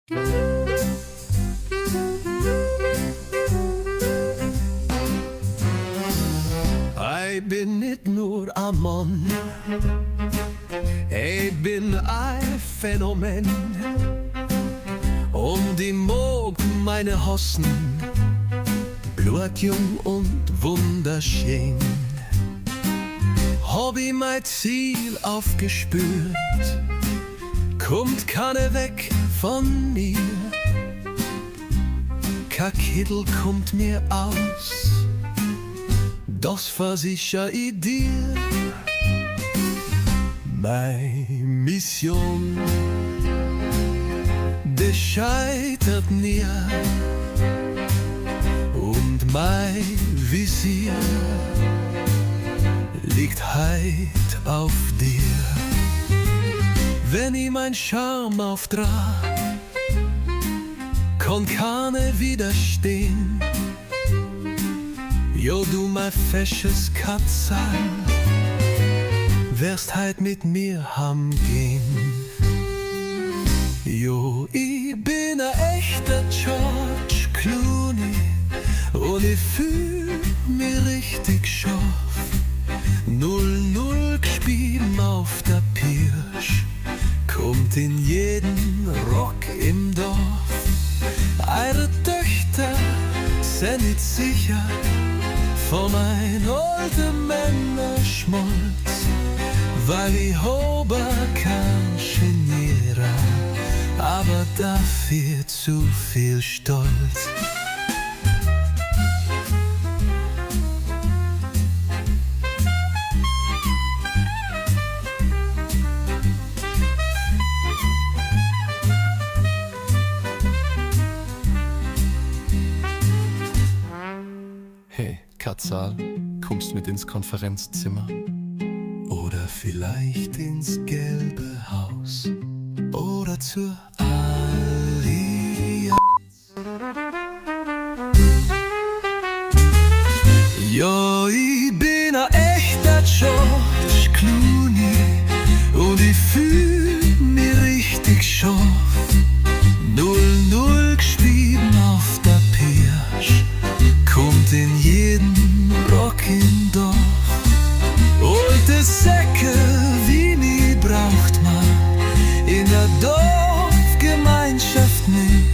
Ich bin nicht nur ein Mann, ich bin ein Phänomen. Und ich mag meine Hossen, blutjung und wunderschön. Hab ich mein Ziel aufgespürt, kommt keiner weg von mir. Kein Kittel kommt mir aus, das versicher ich dir. Meine Mission, die scheitert nie. Und mein Visier liegt heit auf dir. Wenn ich mein Charme auftrag, kann keiner widerstehen. Jo, du mein fesches Katzal, wirst halt mit mir gehen. Jo, ich bin ein echter George Clooney und ich fühl mich richtig scharf. 0-0 gespielt auf der Pirsch, kommt in jeden Rock im Dorf. Eure Töchter sind nicht sicher von ein alter Männerschmolz, weil ich hober kein Genierer, aber dafür zu viel Stolz. Hey, Katzal, kommst mit ins Konferenzzimmer? Oder vielleicht ins gelbe Haus? Oder zur Allianz? Ja, ich bin ein echter George Clooney und ich fühl mich richtig scharf. 0-0 geschrieben auf der Pirsch, kommt in jeden Rock im Dorf. Alte Säcke wie nie braucht man in der Dorfgemeinschaft nicht.